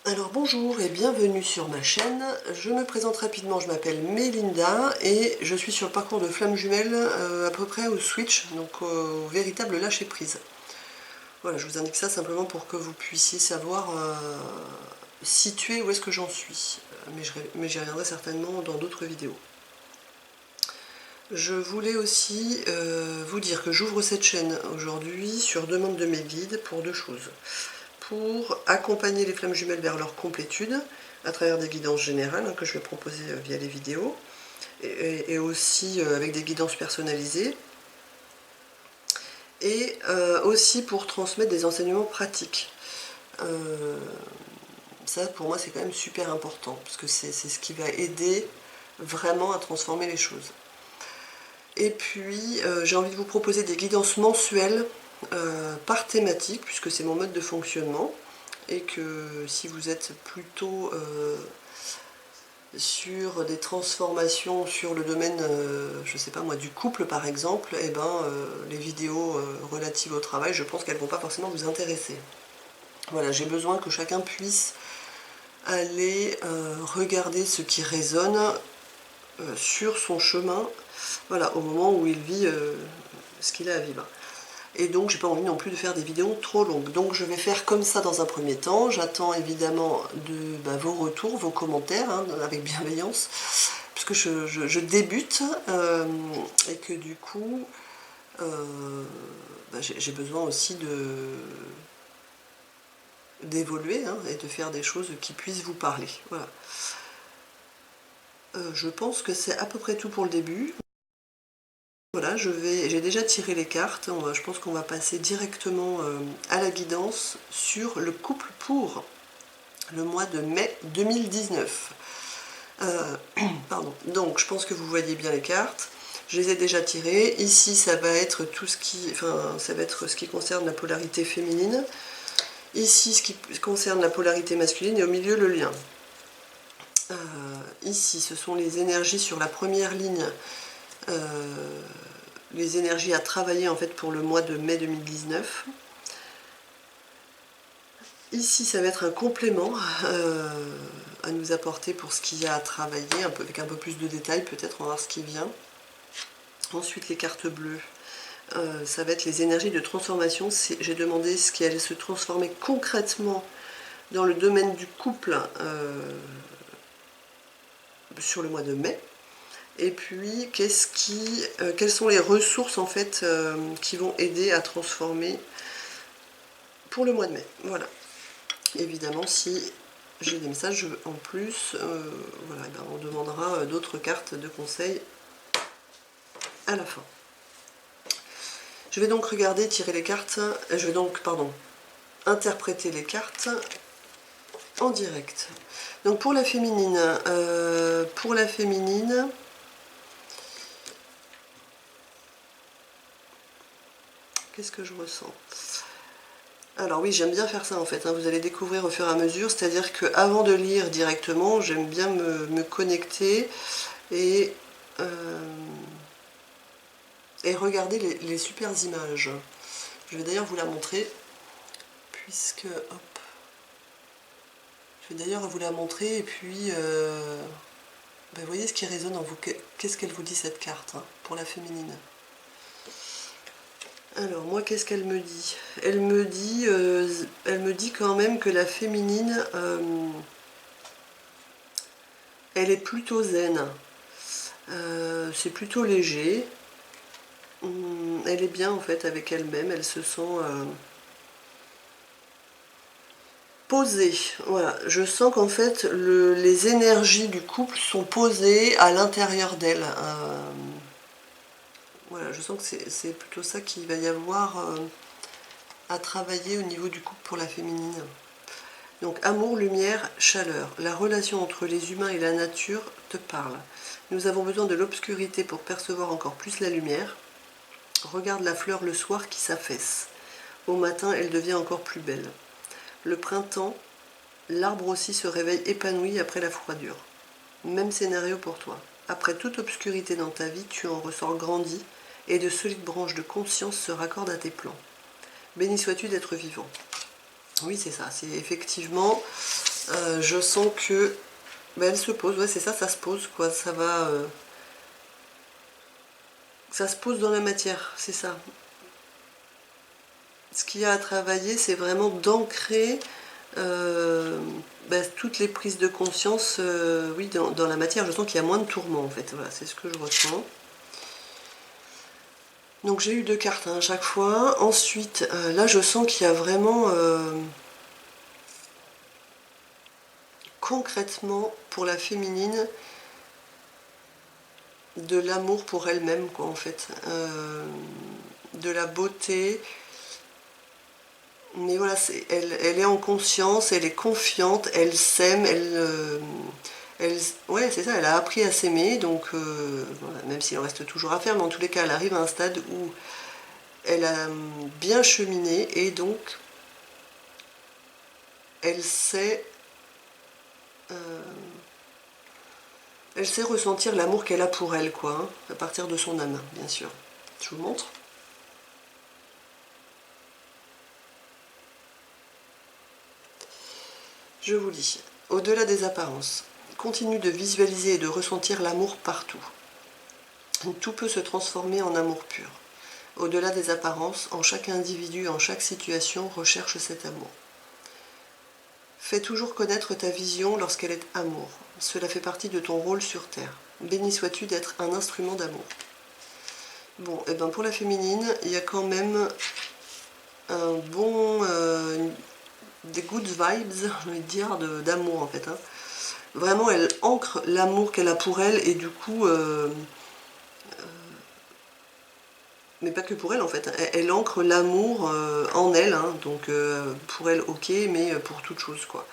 Alors bonjour et bienvenue sur ma chaîne. Je me présente rapidement, je m'appelle Mélinda et je suis sur le parcours de flamme jumelle à peu près au switch, donc au véritable lâcher prise. Voilà, je vous indique ça simplement pour que vous puissiez savoir situer où est-ce que j'en suis. Mais j'y reviendrai certainement dans d'autres vidéos. Je voulais aussi vous dire que j'ouvre cette chaîne aujourd'hui sur demande de mes guides pour deux choses. Pour accompagner les flammes jumelles vers leur complétude à travers des guidances générales que je vais proposer via les vidéos et aussi avec des guidances personnalisées et aussi pour transmettre des enseignements pratiques. Ça pour moi c'est quand même super important parce que c'est ce qui va aider vraiment à transformer les choses. Et puis j'ai envie de vous proposer des guidances mensuelles par thématique puisque c'est mon mode de fonctionnement. Et que si vous êtes plutôt sur des transformations sur le domaine, je sais pas moi, du couple par exemple, et les vidéos relatives au travail, je pense qu'elles ne vont pas forcément vous intéresser. Voilà, j'ai besoin que chacun puisse aller regarder ce qui résonne sur son chemin, voilà, au moment où il vit ce qu'il a à vivre. Et donc j'ai pas envie non plus de faire des vidéos trop longues. Donc je vais faire comme ça dans un premier temps. J'attends évidemment vos retours, vos commentaires, avec bienveillance, puisque je débute et que du coup j'ai besoin aussi d'évoluer et de faire des choses qui puissent vous parler. Voilà. Je pense que c'est à peu près tout pour le début. Voilà, j'ai déjà tiré les cartes, je pense qu'on va passer directement à la guidance sur le couple pour le mois de mai 2019. Pardon. Donc je pense que vous voyez bien les cartes, je les ai déjà tirées. Ici ça va être tout ce qui, ça va être ce qui concerne la polarité féminine. Ici ce qui concerne la polarité masculine et au milieu le lien. Ici ce sont les énergies sur la première ligne. Les énergies à travailler en fait pour le mois de mai 2019. Ici ça va être un complément à nous apporter pour ce qu'il y a à travailler, avec un peu plus de détails peut-être, on va voir ce qui vient. Ensuite les cartes bleues, ça va être les énergies de transformation. J'ai demandé ce qui allait se transformer concrètement dans le domaine du couple sur le mois de mai. Et puis, quelles sont les ressources en fait qui vont aider à transformer pour le mois de mai. Voilà. Évidemment, si j'ai des messages en plus, voilà, on demandera d'autres cartes de conseil à la fin. Je vais donc regarder, tirer les cartes, je vais donc, interpréter les cartes en direct. Donc pour la féminine, qu'est-ce que je ressens? Alors oui, j'aime bien faire ça en fait, vous allez découvrir au fur et à mesure, c'est-à-dire qu'avant de lire directement, j'aime bien me connecter et regarder les super images. Je vais d'ailleurs vous la montrer, puisque, hop, je vais d'ailleurs vous la montrer et puis, voyez ce qui résonne en vous, qu'est-ce qu'elle vous dit cette carte pour la féminine. Alors moi qu'est-ce qu'elle me dit? Elle me dit quand même que la féminine, elle est plutôt zen, c'est plutôt léger, elle est bien en fait avec elle-même, elle se sent posée. Voilà, je sens qu'en fait les énergies du couple sont posées à l'intérieur d'elle. Voilà, je sens que c'est plutôt ça qu'il va y avoir à travailler au niveau du couple pour la féminine. Donc amour, lumière, chaleur. La relation entre les humains et la nature te parle. Nous avons besoin de l'obscurité pour percevoir encore plus la lumière. Regarde la fleur le soir qui s'affaisse. Au matin, elle devient encore plus belle. Le printemps, l'arbre aussi se réveille épanoui après la froidure. Même scénario pour toi. Après toute obscurité dans ta vie, tu en ressors grandi et de solides branches de conscience se raccordent à tes plans. Béni sois-tu d'être vivant. Oui, c'est ça, c'est effectivement Je sens que elle se pose, ouais c'est ça, ça se pose quoi, ça va... ça se pose dans la matière, c'est ça. Ce qu'il y a à travailler, c'est vraiment d'ancrer toutes les prises de conscience, oui, dans la matière. Je sens qu'il y a moins de tourments en fait, voilà, c'est ce que je ressens. Donc j'ai eu 2 cartes à chaque fois. Ensuite, là je sens qu'il y a vraiment concrètement pour la féminine de l'amour pour elle-même quoi en fait. De la beauté. Mais voilà, elle est en conscience, elle est confiante, elle s'aime, ouais, c'est ça, elle a appris à s'aimer, donc voilà, même s'il en reste toujours à faire, mais en tous les cas, elle arrive à un stade où elle a bien cheminé et donc elle sait, ressentir l'amour qu'elle a pour elle, quoi, hein, à partir de son âme, bien sûr. Je vous montre. Je vous lis. Au-delà des apparences, continue de visualiser et de ressentir l'amour partout. Tout peut se transformer en amour pur. Au-delà des apparences, en chaque individu, en chaque situation, recherche cet amour. Fais toujours connaître ta vision lorsqu'elle est amour. Cela fait partie de ton rôle sur Terre. Béni sois-tu d'être un instrument d'amour. Bon, et bien pour la féminine, il y a quand même un bon... des good vibes, je vais dire, d'amour en fait. Hein. Vraiment, elle ancre l'amour qu'elle a pour elle et du coup... mais pas que pour elle en fait, elle ancre l'amour en elle, hein, donc pour elle ok, mais pour toute chose quoi.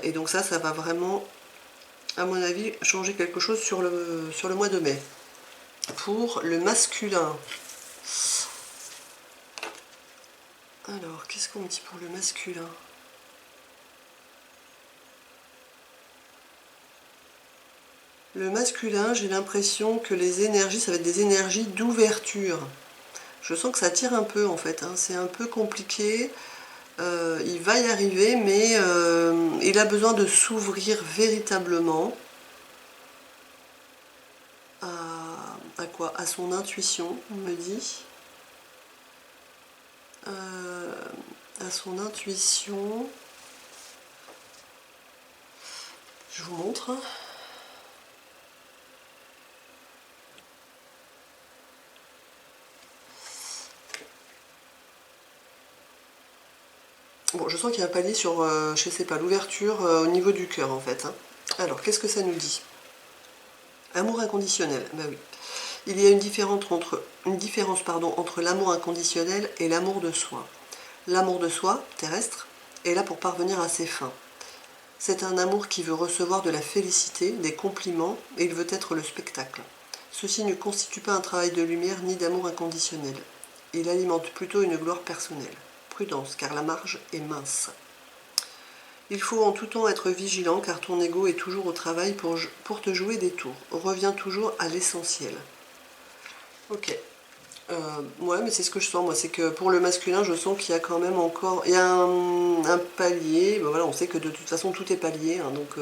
Et donc ça va vraiment, à mon avis, changer quelque chose sur le mois de mai. Pour le masculin, alors qu'est-ce qu'on dit pour le masculin? Le masculin, j'ai l'impression que les énergies, ça va être des énergies d'ouverture. Je sens que ça tire un peu en fait, hein. C'est un peu compliqué. Il va y arriver, mais il a besoin de s'ouvrir véritablement à quoi? À son intuition, on me dit. À son intuition. Je vous montre. Bon, je sens qu'il y a un palier sur, je sais pas, l'ouverture au niveau du cœur en fait. Hein. Alors, qu'est-ce que ça nous dit? Amour inconditionnel, bah oui. Il y a une différence entre l'amour inconditionnel et l'amour de soi. L'amour de soi, terrestre, est là pour parvenir à ses fins. C'est un amour qui veut recevoir de la félicité, des compliments, et il veut être le spectacle. Ceci ne constitue pas un travail de lumière ni d'amour inconditionnel. Il alimente plutôt une gloire personnelle. Prudence, car la marge est mince. Il faut en tout temps être vigilant, car ton ego est toujours au travail pour te jouer des tours. Reviens toujours à l'essentiel. Ok. Ouais, mais c'est ce que je sens, moi. C'est que pour le masculin, je sens qu'il y a quand même encore... Il y a un palier. Ben voilà, on sait que de toute façon, tout est palier. Hein, donc,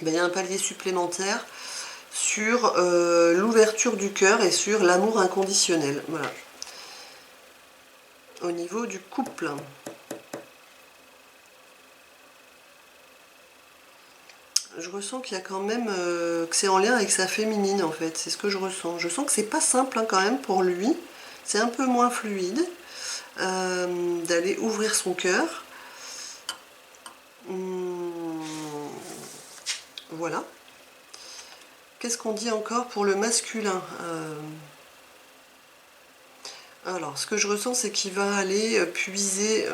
il y a un palier supplémentaire sur l'ouverture du cœur et sur l'amour inconditionnel. Voilà. Au niveau du couple. Je ressens qu'il y a quand même... que c'est en lien avec sa féminine, en fait. C'est ce que je ressens. Je sens que c'est pas simple, hein, quand même, pour lui. C'est un peu moins fluide d'aller ouvrir son cœur. Voilà. Qu'est-ce qu'on dit encore pour le masculin? Alors, ce que je ressens, c'est qu'il va aller puiser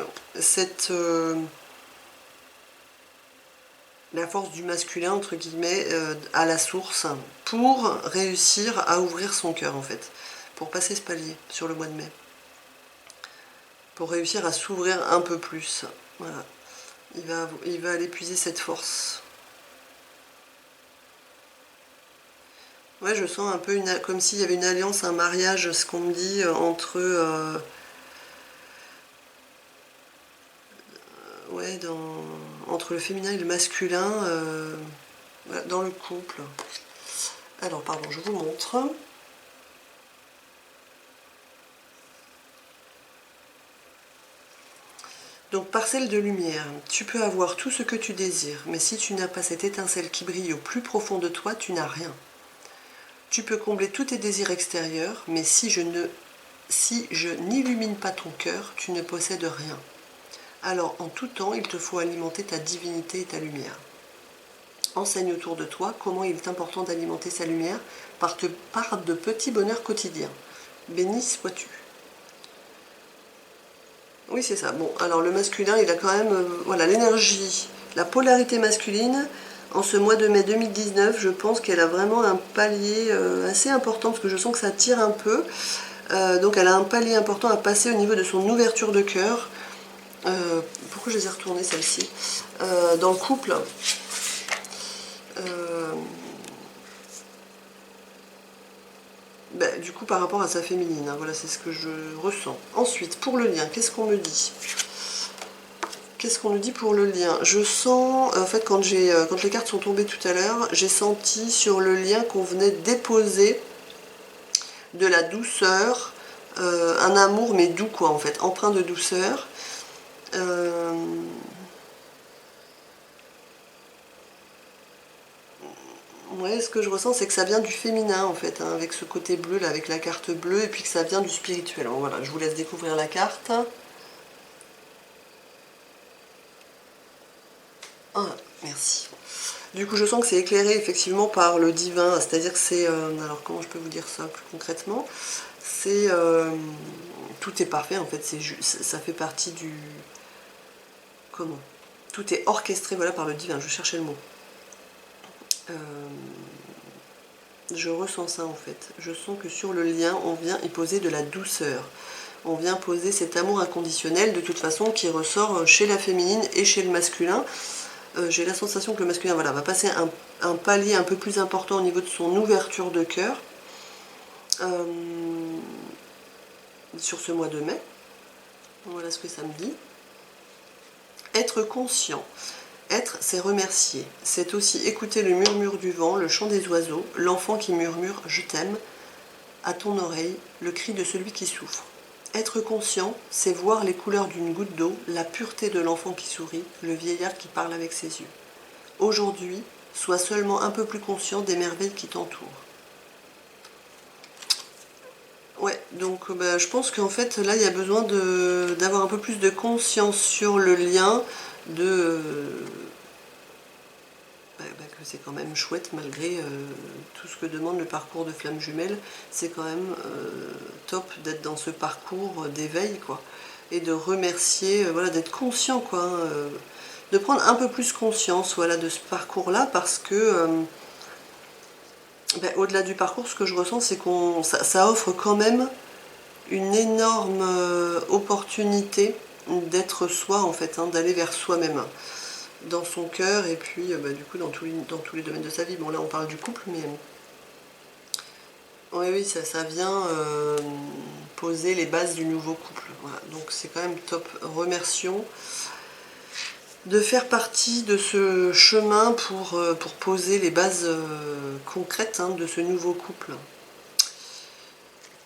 la force du masculin, entre guillemets, à la source, pour réussir à ouvrir son cœur, en fait. Pour passer ce palier sur le mois de mai. Pour réussir à s'ouvrir un peu plus. Voilà. Il va aller puiser cette force. Ouais, je sens un peu comme s'il y avait une alliance, un mariage, ce qu'on me dit, entre... ouais, entre le féminin et le masculin voilà, dans le couple. Alors, pardon, je vous montre. Donc, parcelle de lumière. Tu peux avoir tout ce que tu désires, mais si tu n'as pas cette étincelle qui brille au plus profond de toi, tu n'as rien. Tu peux combler tous tes désirs extérieurs, mais si je n'illumine pas ton cœur, tu ne possèdes rien. Alors, en tout temps, il te faut alimenter ta divinité et ta lumière. Enseigne autour de toi comment il est important d'alimenter sa lumière par de petits bonheurs quotidiens. Béni sois-tu. Oui, c'est ça. Bon, alors le masculin, il a quand même voilà, l'énergie, la polarité masculine. En ce mois de mai 2019, je pense qu'elle a vraiment un palier assez important, parce que je sens que ça tire un peu. Donc elle a un palier important à passer au niveau de son ouverture de cœur. Pourquoi je les ai retournées celle-ci dans le couple. Du coup par rapport à sa féminine, hein, voilà, c'est ce que je ressens. Ensuite, pour le lien, qu'est-ce qu'on me dit? Qu'est-ce qu'on nous dit pour le lien? Je sens, en fait, quand les cartes sont tombées tout à l'heure, j'ai senti sur le lien qu'on venait déposer de la douceur, un amour mais doux quoi en fait, empreint de douceur. Ouais, ce que je ressens, c'est que ça vient du féminin en fait, hein, avec ce côté bleu là, avec la carte bleue, et puis que ça vient du spirituel. Alors, voilà, je vous laisse découvrir la carte. Ah, merci. Du coup, je sens que c'est éclairé effectivement par le divin, c'est-à-dire que c'est... alors, comment je peux vous dire ça plus concrètement? C'est... tout est parfait en fait, ça fait partie du... Comment? Tout est orchestré, voilà, par le divin, je cherchais le mot. Je ressens ça en fait. Je sens que sur le lien, on vient y poser de la douceur. On vient poser cet amour inconditionnel, de toute façon, qui ressort chez la féminine et chez le masculin. J'ai la sensation que le masculin voilà, va passer un palier un peu plus important au niveau de son ouverture de cœur sur ce mois de mai. Voilà ce que ça me dit. Être conscient. Être, c'est remercier. C'est aussi écouter le murmure du vent, le chant des oiseaux, l'enfant qui murmure « je t'aime » à ton oreille, le cri de celui qui souffre. Être conscient, c'est voir les couleurs d'une goutte d'eau, la pureté de l'enfant qui sourit, le vieillard qui parle avec ses yeux. Aujourd'hui, sois seulement un peu plus conscient des merveilles qui t'entourent. Ouais, donc je pense qu'en fait, là, il y a besoin d'avoir un peu plus de conscience sur le lien, que c'est quand même chouette malgré tout ce que demande le parcours de flamme jumelle. C'est quand même top d'être dans ce parcours d'éveil, quoi. Et de remercier, voilà, d'être conscient, quoi. Hein, de prendre un peu plus conscience, voilà, de ce parcours-là, parce que... au-delà du parcours, ce que je ressens, c'est ça offre quand même une énorme opportunité d'être soi, en fait, hein, d'aller vers soi-même, dans son cœur, et puis du coup dans tous les domaines de sa vie. Bon, là on parle du couple, mais oui, ça vient poser les bases du nouveau couple. Voilà. Donc c'est quand même top. Remercions de faire partie de ce chemin pour poser les bases concrètes, hein, de ce nouveau couple.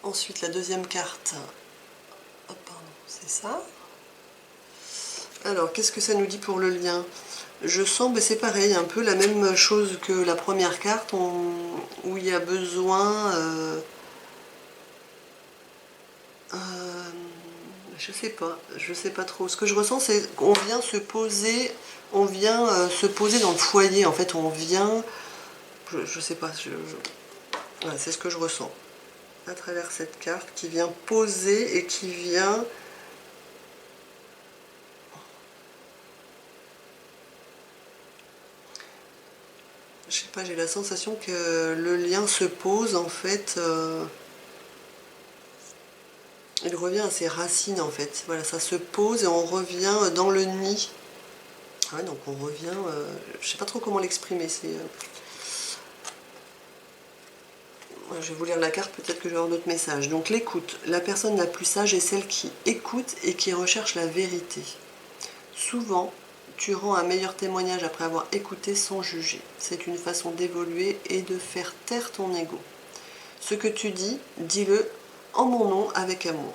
Ensuite, la deuxième carte. Oh, pardon, c'est ça. Alors, qu'est-ce que ça nous dit pour le lien? Je sens, c'est pareil, un peu la même chose que la première carte, où il y a besoin... je sais pas trop. Ce que je ressens, c'est qu'on vient se poser, dans le foyer. En fait, on vient, je sais pas, voilà, c'est ce que je ressens à travers cette carte, qui vient poser et qui vient... Je sais pas, j'ai la sensation que le lien se pose, en fait... il revient à ses racines en fait. Voilà, ça se pose et on revient dans le nid. Ouais, donc on revient... je sais pas trop comment l'exprimer. Je vais vous lire la carte, peut-être que je vais avoir d'autres messages. Donc l'écoute. La personne la plus sage est celle qui écoute et qui recherche la vérité. Souvent, tu rends un meilleur témoignage après avoir écouté sans juger. C'est une façon d'évoluer et de faire taire ton ego. Ce que tu dis, dis-le en mon nom avec amour.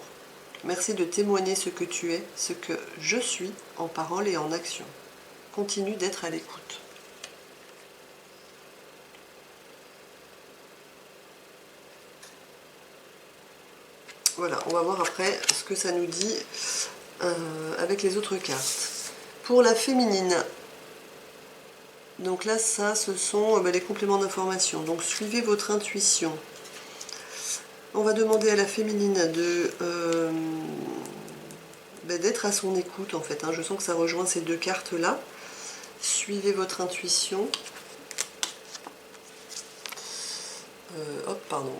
Merci de témoigner ce que tu es, ce que je suis, en parole et en action. Continue d'être à l'écoute. Voilà, on va voir après ce que ça nous dit avec les autres cartes. Pour la féminine, donc là, ça, ce sont les compléments d'information. Donc, suivez votre intuition. On va demander à la féminine d'être à son écoute, en fait. Hein. Je sens que ça rejoint ces deux cartes-là. Suivez votre intuition. Hop, pardon.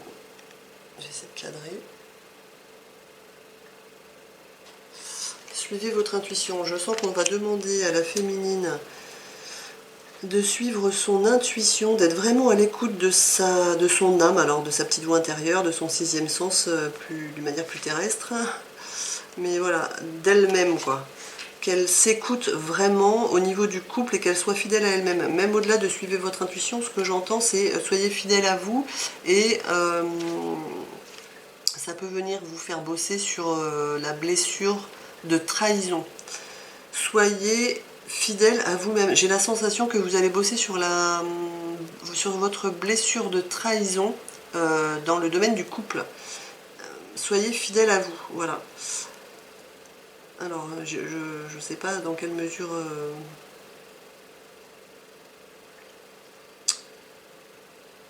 J'essaie de cadrer. Suivez votre intuition. Je sens qu'on va demander à la féminine de suivre son intuition, d'être vraiment à l'écoute de son âme, alors de sa petite voix intérieure, de son sixième sens, d'une manière plus terrestre. Mais voilà, d'elle-même, quoi. Qu'elle s'écoute vraiment au niveau du couple et qu'elle soit fidèle à elle-même. Même au-delà de suivre votre intuition, ce que j'entends, c'est soyez fidèle à vous et ça peut venir vous faire bosser sur la blessure de trahison. Soyez fidèle à vous-même. J'ai la sensation que vous allez bosser sur votre blessure de trahison dans le domaine du couple. Soyez fidèle à vous, voilà. Alors, je ne sais pas dans quelle mesure...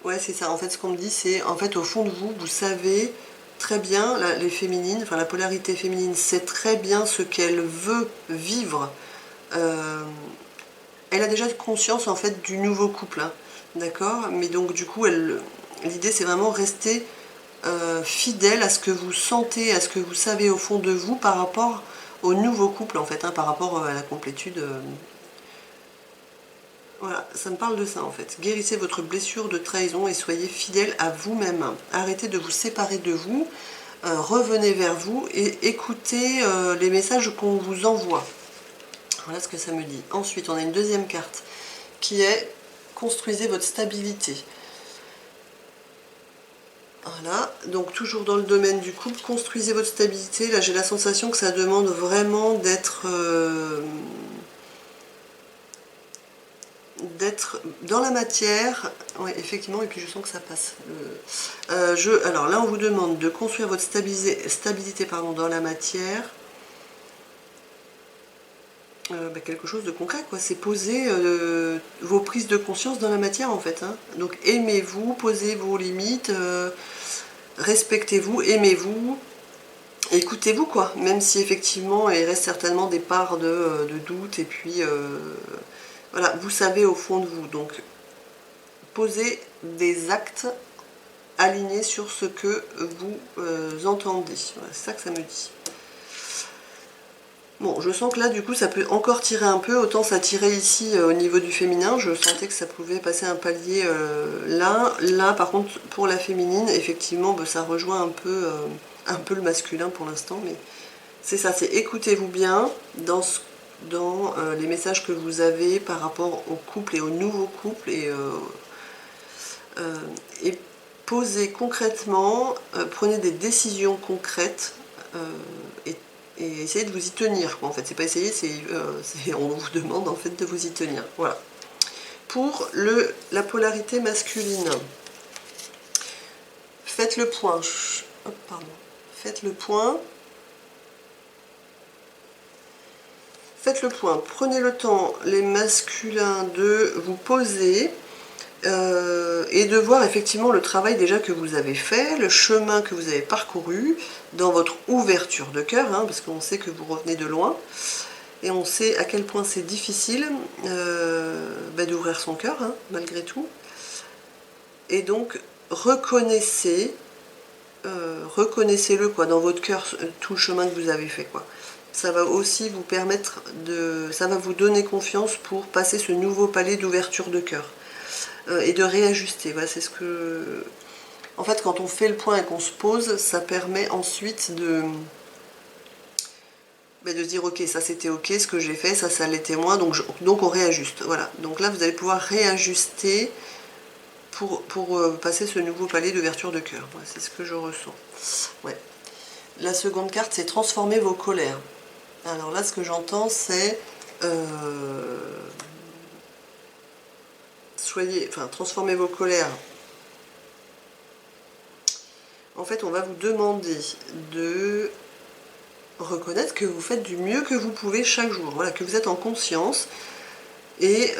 Ouais, c'est ça. En fait, ce qu'on me dit, c'est, en fait, au fond de vous, vous savez très bien, les féminines, enfin la polarité féminine, sait très bien ce qu'elle veut vivre. Elle a déjà conscience, en fait, du nouveau couple, hein, d'accord? Mais donc, du coup, l'idée, c'est vraiment rester fidèle à ce que vous sentez, à ce que vous savez au fond de vous par rapport au nouveau couple, en fait, hein, par rapport à la complétude. Voilà, ça me parle de ça, en fait. Guérissez votre blessure de trahison et soyez fidèle à vous-même. Arrêtez de vous séparer de vous, revenez vers vous et écoutez les messages qu'on vous envoie. Voilà ce que ça me dit. Ensuite, on a une deuxième carte qui est « Construisez votre stabilité ». Voilà, donc toujours dans le domaine du couple, construisez votre stabilité. Là, j'ai la sensation que ça demande vraiment d'être dans la matière. Oui, effectivement, et puis je sens que ça passe. Alors là, on vous demande de construire votre stabilité dans la matière. Quelque chose de concret, quoi. C'est poser vos prises de conscience dans la matière, en fait. Hein. Donc aimez-vous, posez vos limites, respectez-vous, aimez-vous, écoutez-vous, quoi. Même si effectivement il reste certainement des parts de doute, et puis voilà, vous savez au fond de vous. Donc posez des actes alignés sur ce que vous entendez. Voilà, c'est ça que ça me dit. Bon, je sens que là, du coup, ça peut encore tirer un peu. Autant ça tirait ici au niveau du féminin. Je sentais que ça pouvait passer un palier là. Là, par contre, pour la féminine, effectivement, ça rejoint un peu le masculin pour l'instant. Mais c'est ça, c'est écoutez-vous bien dans les messages que vous avez par rapport au couple et au nouveau couple. Et posez concrètement, prenez des décisions concrètes et essayez de vous y tenir, quoi. En fait, c'est pas essayer, on vous demande en fait de vous y tenir. Voilà. Pour la polarité masculine, faites le point. Hop, pardon. Faites le point. Faites le point. Prenez le temps, les masculins, de vous poser et de voir effectivement le travail déjà que vous avez fait, le chemin que vous avez parcouru dans votre ouverture de cœur, hein, parce qu'on sait que vous revenez de loin et on sait à quel point c'est difficile d'ouvrir son cœur, hein, malgré tout. Et donc reconnaissez-le, quoi, dans votre cœur, tout le chemin que vous avez fait, quoi. Ça va aussi vous permettre ça va vous donner confiance pour passer ce nouveau palier d'ouverture de cœur. Et de réajuster. Voilà, c'est ce que... En fait, quand on fait le point et qu'on se pose, ça permet ensuite de se dire ok, ça c'était ok, ce que j'ai fait, ça l'était moins, donc on réajuste. Voilà, donc là vous allez pouvoir réajuster pour passer ce nouveau palier d'ouverture de cœur. Voilà, c'est ce que je ressens. Ouais. La seconde carte, c'est transformer vos colères. Alors là, ce que j'entends, c'est transformer vos colères. En fait, on va vous demander de reconnaître que vous faites du mieux que vous pouvez chaque jour. Voilà, que vous êtes en conscience. Et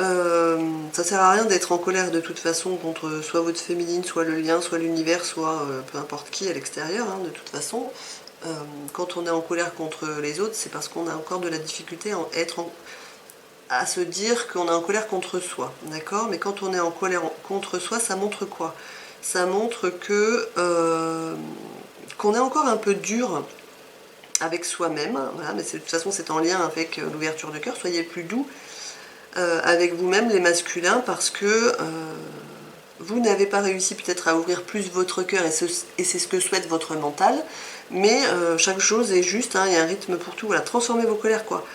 ça sert à rien d'être en colère de toute façon contre soit votre féminine, soit le lien, soit l'univers, soit peu importe qui à l'extérieur, hein, de toute façon. Quand on est en colère contre les autres, c'est parce qu'on a encore de la difficulté à se dire qu'on est en colère contre soi, d'accord? Mais quand on est en colère contre soi, ça montre quoi? Ça montre que qu'on est encore un peu dur avec soi-même, voilà, mais de toute façon c'est en lien avec l'ouverture de cœur, soyez plus doux avec vous-même les masculins parce que vous n'avez pas réussi peut-être à ouvrir plus votre cœur et c'est ce que souhaite votre mental, mais chaque chose est juste, hein, il y a un rythme pour tout, voilà, transformez vos colères quoi.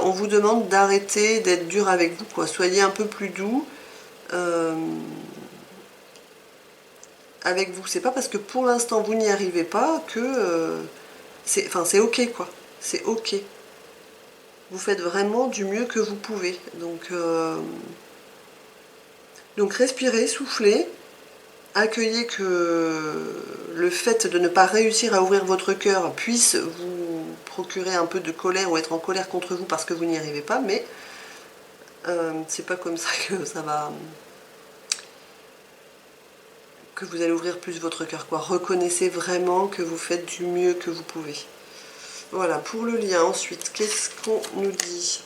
On vous demande d'arrêter d'être dur avec vous quoi, soyez un peu plus doux avec vous, c'est pas parce que pour l'instant vous n'y arrivez pas que c'est ok quoi, c'est ok. Vous faites vraiment du mieux que vous pouvez. Donc respirez, soufflez, accueillez que le fait de ne pas réussir à ouvrir votre cœur puisse vous procurer un peu de colère ou être en colère contre vous parce que vous n'y arrivez pas, mais c'est pas comme ça que ça va... que vous allez ouvrir plus votre cœur, quoi. Reconnaissez vraiment que vous faites du mieux que vous pouvez. Voilà, pour le lien, ensuite, qu'est-ce qu'on nous dit?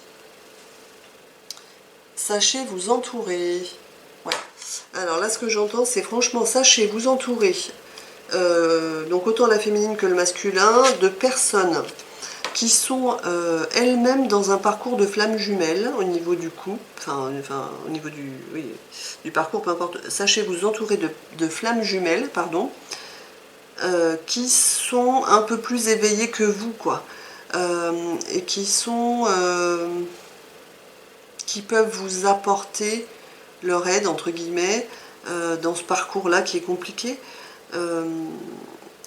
Sachez vous entourer. Ouais. Alors là, ce que j'entends, c'est franchement, sachez vous entourer, donc autant la féminine que le masculin, de personnes qui sont elles-mêmes dans un parcours de flammes jumelles au niveau du couple, enfin au niveau du, oui, du parcours, peu importe. Sachez vous entourer de flammes jumelles, pardon, qui sont un peu plus éveillées que vous, quoi, et qui peuvent vous apporter leur aide, entre guillemets, dans ce parcours-là qui est compliqué.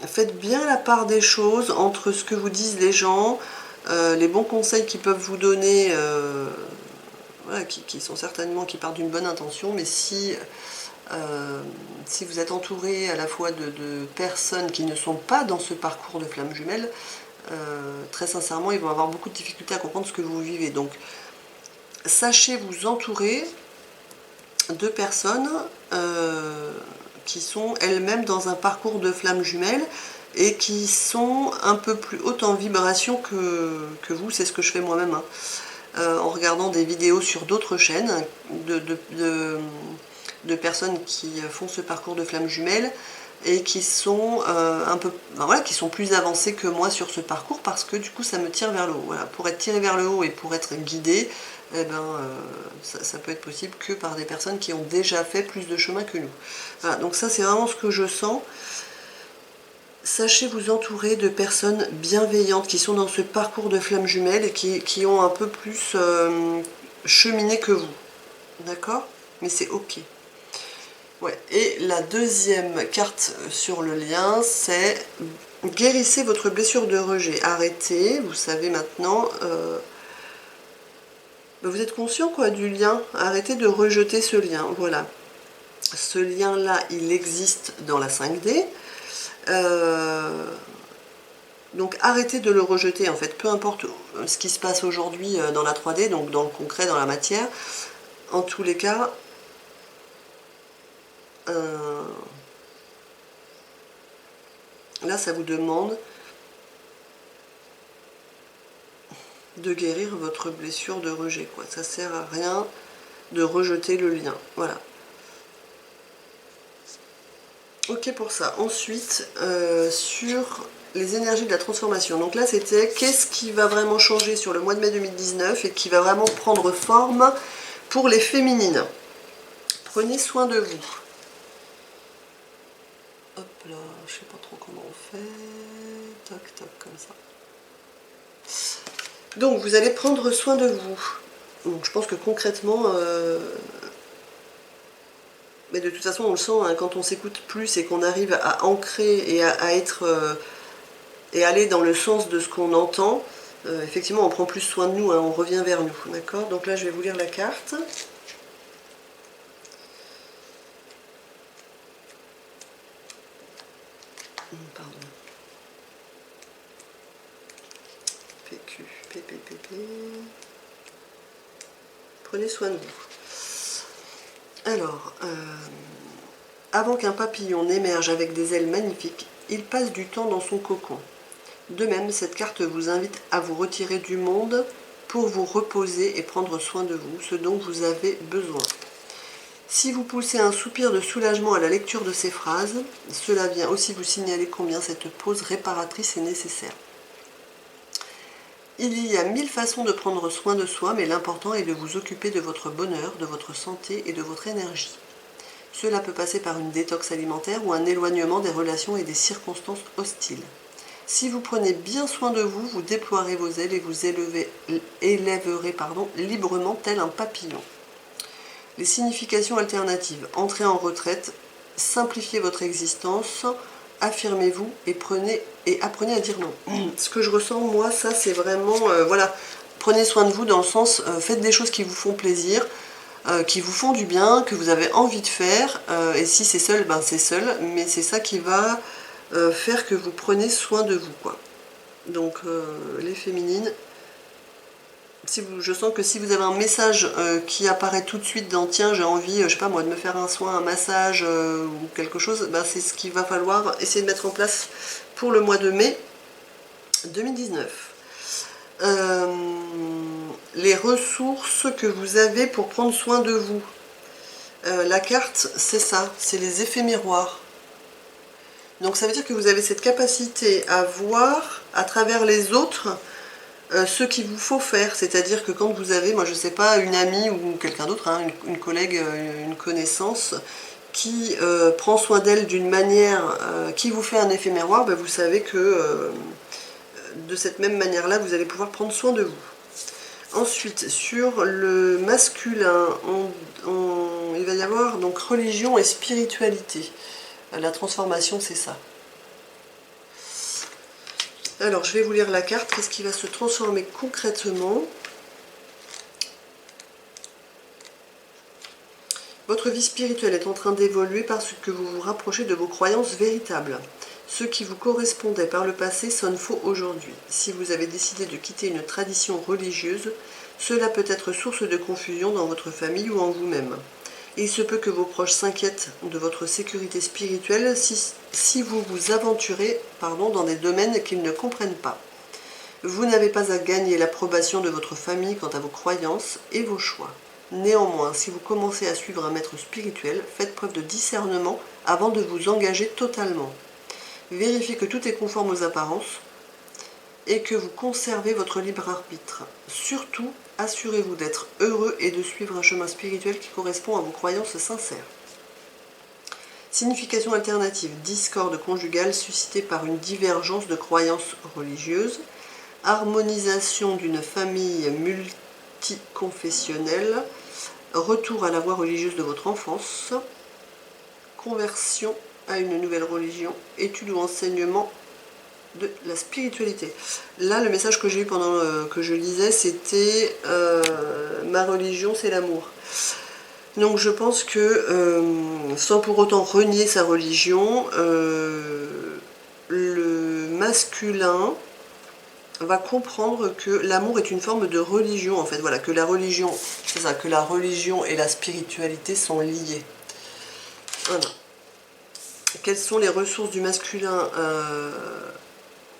Faites bien la part des choses entre ce que vous disent les gens, les bons conseils qu'ils peuvent vous donner, voilà, qui sont certainement, qui partent d'une bonne intention, mais si vous êtes entouré à la fois de personnes qui ne sont pas dans ce parcours de flammes jumelles, très sincèrement, ils vont avoir beaucoup de difficultés à comprendre ce que vous vivez. Donc, sachez vous entourer de personnes qui sont elles-mêmes dans un parcours de flammes jumelles et qui sont un peu plus hautes en vibration que vous, c'est ce que je fais moi-même, hein. En regardant des vidéos sur d'autres chaînes de personnes qui font ce parcours de flammes jumelles et qui sont voilà, qui sont plus avancées que moi sur ce parcours parce que du coup ça me tire vers le haut. Voilà, pour être tiré vers le haut et pour être guidé, eh ben, ça peut être possible que par des personnes qui ont déjà fait plus de chemin que nous. Voilà, donc ça c'est vraiment ce que je sens. Sachez vous entourer de personnes bienveillantes qui sont dans ce parcours de flammes jumelles et qui ont un peu plus cheminé que vous. D'accord? Mais c'est ok. Ouais. Et la deuxième carte sur le lien, c'est guérissez votre blessure de rejet. Arrêtez, vous savez maintenant, vous êtes conscient quoi du lien. Arrêtez de rejeter ce lien. Voilà. Ce lien-là, il existe dans la 5D. Donc arrêtez de le rejeter en fait, peu importe ce qui se passe aujourd'hui dans la 3D, donc dans le concret, dans la matière. En tous les cas, là ça vous demande de guérir votre blessure de rejet, quoi. Ça sert à rien de rejeter le lien, voilà. Ok pour ça. Ensuite, sur les énergies de la transformation. Donc là, c'était qu'est-ce qui va vraiment changer sur le mois de mai 2019 et qui va vraiment prendre forme pour les féminines. Prenez soin de vous. Hop là, je sais pas trop comment on fait. Tac, tac, comme ça. Donc vous allez prendre soin de vous. Donc je pense que concrètement, mais de toute façon on le sent, hein, quand on s'écoute plus et qu'on arrive à ancrer et à être et aller dans le sens de ce qu'on entend, effectivement on prend plus soin de nous, hein, on revient vers nous, d'accord? Donc là je vais vous lire la carte. Pardon. PQ, PPPP. Prenez soin de vous. Alors, avant qu'un papillon n'émerge avec des ailes magnifiques, il passe du temps dans son cocon. De même, cette carte vous invite à vous retirer du monde pour vous reposer et prendre soin de vous, ce dont vous avez besoin. Si vous poussez un soupir de soulagement à la lecture de ces phrases, cela vient aussi vous signaler combien cette pause réparatrice est nécessaire. Il y a 1000 façons de prendre soin de soi, mais l'important est de vous occuper de votre bonheur, de votre santé et de votre énergie. Cela peut passer par une détox alimentaire ou un éloignement des relations et des circonstances hostiles. Si vous prenez bien soin de vous, vous déploierez vos ailes et vous élèverez librement tel un papillon. Les significations alternatives. Entrez en retraite, simplifiez votre existence, affirmez-vous et apprenez à dire non. Ce que je ressens, moi, ça c'est vraiment, voilà, prenez soin de vous dans le sens, faites des choses qui vous font plaisir, qui vous font du bien, que vous avez envie de faire, et si c'est seul, ben c'est seul, mais c'est ça qui va faire que vous prenez soin de vous, quoi. Donc les féminines, je sens que si vous avez un message qui apparaît tout de suite dans tiens j'ai envie, je sais pas moi, de me faire un soin, un massage ou quelque chose, ben, c'est ce qu'il va falloir essayer de mettre en place pour le mois de mai 2019. Les ressources que vous avez pour prendre soin de vous. La carte, c'est ça, c'est les effets miroirs. Donc ça veut dire que vous avez cette capacité à voir à travers les autres ce qu'il vous faut faire. C'est-à-dire que quand vous avez, moi je sais pas, une amie ou quelqu'un d'autre, hein, une collègue, une connaissance, qui prend soin d'elle d'une manière qui vous fait un effet miroir, ben vous savez que de cette même manière-là, vous allez pouvoir prendre soin de vous. Ensuite, sur le masculin, il va y avoir donc religion et spiritualité. La transformation, c'est ça. Alors, je vais vous lire la carte. Qu'est-ce qui va se transformer concrètement? Votre vie spirituelle est en train d'évoluer parce que vous vous rapprochez de vos croyances véritables. Ce qui vous correspondait par le passé sonne faux aujourd'hui. Si vous avez décidé de quitter une tradition religieuse, cela peut être source de confusion dans votre famille ou en vous-même. Il se peut que vos proches s'inquiètent de votre sécurité spirituelle si vous vous aventurez dans des domaines qu'ils ne comprennent pas. Vous n'avez pas à gagner l'approbation de votre famille quant à vos croyances et vos choix. Néanmoins, si vous commencez à suivre un maître spirituel, faites preuve de discernement avant de vous engager totalement. Vérifiez que tout est conforme aux apparences et que vous conservez votre libre arbitre. Surtout, assurez-vous d'être heureux et de suivre un chemin spirituel qui correspond à vos croyances sincères. Signification alternative, discorde conjugale suscitée par une divergence de croyances religieuses, harmonisation d'une famille multiconfessionnelle, retour à la voie religieuse de votre enfance, conversion à une nouvelle religion, étude ou enseignement de la spiritualité. Là, le message que j'ai eu pendant que je lisais, c'était ma religion, c'est l'amour. Donc je pense que, sans pour autant renier sa religion, le masculin va comprendre que l'amour est une forme de religion, en fait. Voilà, que la religion, c'est ça, que la religion et la spiritualité sont liées. Voilà. Quelles sont les ressources du masculin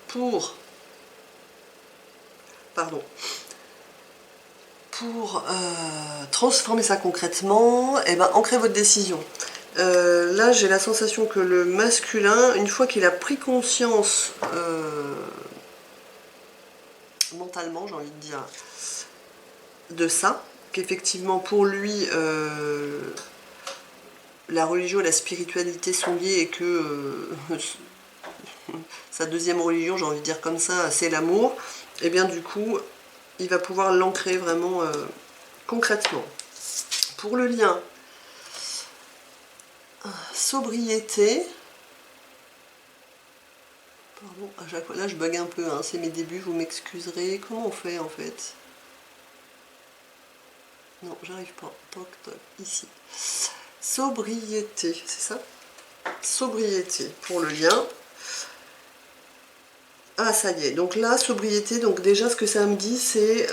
pour transformer ça concrètement? Eh ben, ancrez votre décision. Là, j'ai la sensation que le masculin, une fois qu'il a pris conscience mentalement, j'ai envie de dire, de ça, qu'effectivement pour lui la religion et la spiritualité sont liées et que sa deuxième religion, j'ai envie de dire comme ça, c'est l'amour, et bien du coup il va pouvoir l'ancrer vraiment concrètement. Pour le lien, sobriété. Pardon, à chaque fois, là je bug un peu, hein, c'est mes débuts, vous m'excuserez. Comment on fait en fait? Non, j'arrive pas. Toc, toc, ici. Sobriété, c'est ça? Sobriété pour le lien. Ah, ça y est. Donc là, sobriété, donc déjà ce que ça me dit, c'est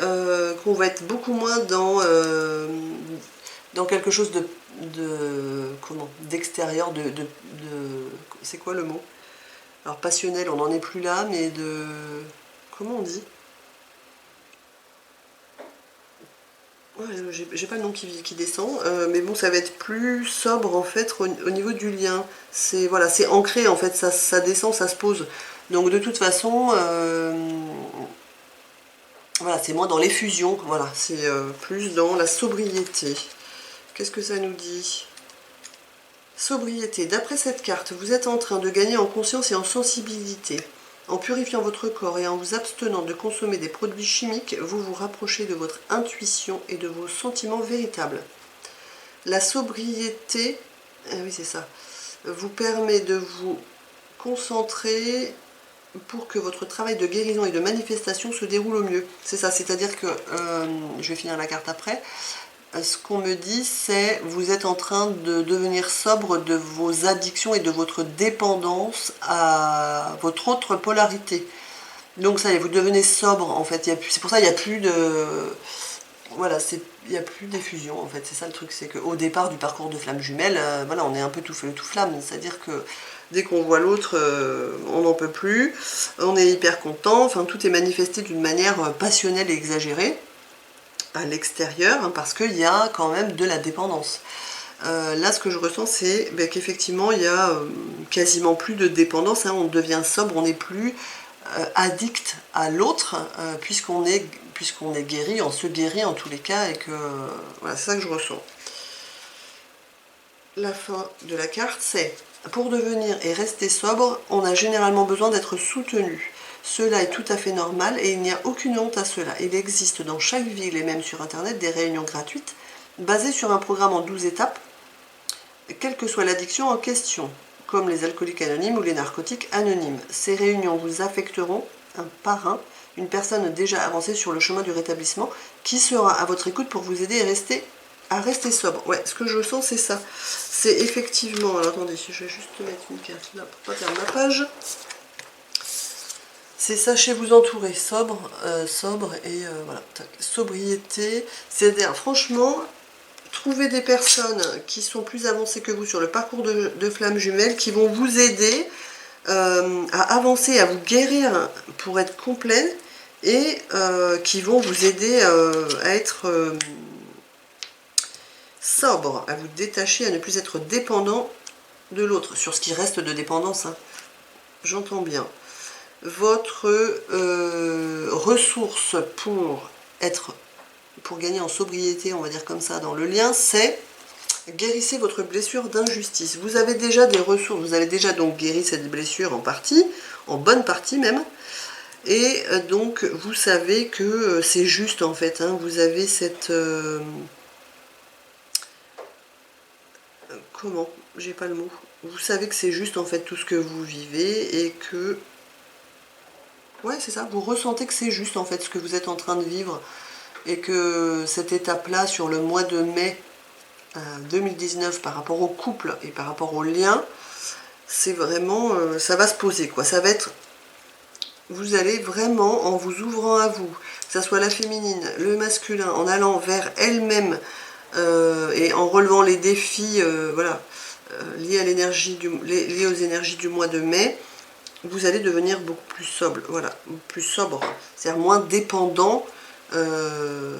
qu'on va être beaucoup moins dans quelque chose comment, d'extérieur, c'est quoi le mot? Alors passionnel, on n'en est plus là, mais comment on dit? Ouais, j'ai pas le nom qui descend, mais bon, ça va être plus sobre en fait au niveau du lien. C'est voilà, c'est ancré en fait, ça descend, ça se pose. Donc de toute façon, voilà, c'est moins dans l'effusion, voilà, c'est plus dans la sobriété. Qu'est-ce que ça nous dit? Sobriété. D'après cette carte, vous êtes en train de gagner en conscience et en sensibilité. En purifiant votre corps et en vous abstenant de consommer des produits chimiques, vous vous rapprochez de votre intuition et de vos sentiments véritables. La sobriété, oui c'est ça, vous permet de vous concentrer pour que votre travail de guérison et de manifestation se déroule au mieux. C'est ça, c'est-à-dire que, je vais finir la carte après, ce qu'on me dit, c'est vous êtes en train de devenir sobre de vos addictions et de votre dépendance à votre autre polarité. Donc ça y est, vous devenez sobre en fait. C'est pour ça qu'il n'y a plus de... Voilà, il n'y a plus d'effusion en fait. C'est ça le truc, c'est qu'au départ du parcours de flamme jumelle, voilà, on est un peu tout feu, tout flamme. C'est-à-dire que dès qu'on voit l'autre, on n'en peut plus. On est hyper content. Enfin, tout est manifesté d'une manière passionnelle et exagérée à l'extérieur, hein, parce qu'il y a quand même de la dépendance. Là, ce que je ressens, c'est qu'effectivement, il y a quasiment plus de dépendance, hein, on devient sobre, on n'est plus addict à l'autre, puisqu'on est guéri, on se guérit en tous les cas, et que voilà, c'est ça que je ressens. La fin de la carte, c'est pour devenir et rester sobre, on a généralement besoin d'être soutenu. Cela est tout à fait normal et il n'y a aucune honte à cela. Il existe dans chaque ville et même sur internet des réunions gratuites basées sur un programme en 12 étapes, quelle que soit l'addiction en question, comme les alcooliques anonymes ou les narcotiques anonymes. Ces réunions vous affecteront un par un, une personne déjà avancée sur le chemin du rétablissement qui sera à votre écoute pour vous aider à rester sobre. Ouais, ce que je sens, c'est ça. C'est effectivement... Alors attendez, je vais juste mettre une carte là pour pas perdre ma page. C'est sachez vous entourer, sobre et voilà, sobriété. C'est-à-dire, franchement, trouver des personnes qui sont plus avancées que vous sur le parcours de flamme jumelle, qui vont vous aider à avancer, à vous guérir pour être complet, et qui vont vous aider à être sobre, à vous détacher, à ne plus être dépendant de l'autre, sur ce qui reste de dépendance, hein. J'entends bien. Votre ressource pour gagner en sobriété, on va dire comme ça, dans le lien, c'est guérissez votre blessure d'injustice. Vous avez déjà des ressources, vous avez déjà donc guéri cette blessure en partie, en bonne partie même, et donc vous savez que c'est juste en fait, hein, vous avez cette... comment? J'ai pas le mot. Vous savez que c'est juste en fait tout ce que vous vivez et que... Ouais, c'est ça, vous ressentez que c'est juste en fait ce que vous êtes en train de vivre et que cette étape-là sur le mois de mai 2019 par rapport au couple et par rapport au lien, c'est vraiment, ça va se poser quoi, ça va être, vous allez vraiment en vous ouvrant à vous, que ce soit la féminine, le masculin, en allant vers elle-même et en relevant les défis voilà, liés aux énergies du mois de mai, vous allez devenir beaucoup plus sobre, voilà, plus sobre, c'est-à-dire moins dépendant de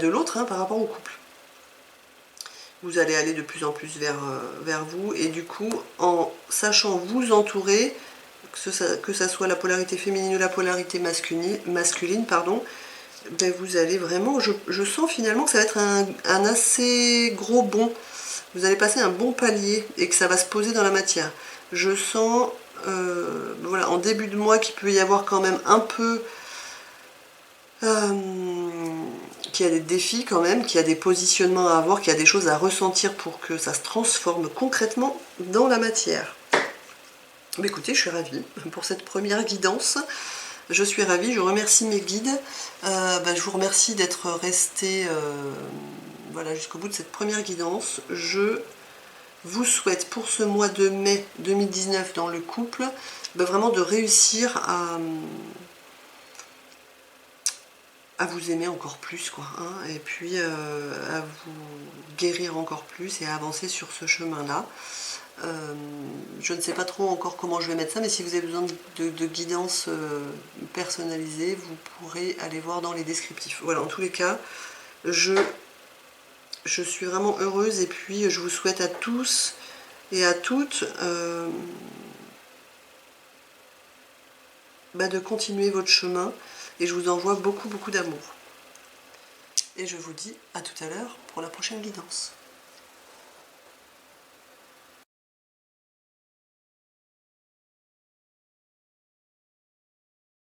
l'autre, hein, par rapport au couple. Vous allez aller de plus en plus vers vous, et du coup, en sachant vous entourer, que ça soit la polarité féminine ou la polarité masculine, pardon, ben vous allez vraiment, je sens finalement que ça va être un assez gros bond. Vous allez passer un bon palier et que ça va se poser dans la matière. Je sens, voilà, en début de mois qu'il peut y avoir quand même un peu Qu'il y a des défis quand même, qu'il y a des positionnements à avoir, qu'il y a des choses à ressentir pour que ça se transforme concrètement dans la matière. Mais écoutez, je suis ravie pour cette première guidance. Je suis ravie, je remercie mes guides. Je vous remercie d'être resté voilà, jusqu'au bout de cette première guidance. Je vous souhaite pour ce mois de mai 2019 dans le couple, vraiment de réussir à vous aimer encore plus, quoi, hein, et puis à vous guérir encore plus et à avancer sur ce chemin-là. Je ne sais pas trop encore comment je vais mettre ça, mais si vous avez besoin de guidance personnalisée, vous pourrez aller voir dans les descriptifs. Voilà, en tous les cas, je suis vraiment heureuse, et puis je vous souhaite à tous et à toutes de continuer votre chemin, et je vous envoie beaucoup d'amour. Et je vous dis à tout à l'heure pour la prochaine guidance.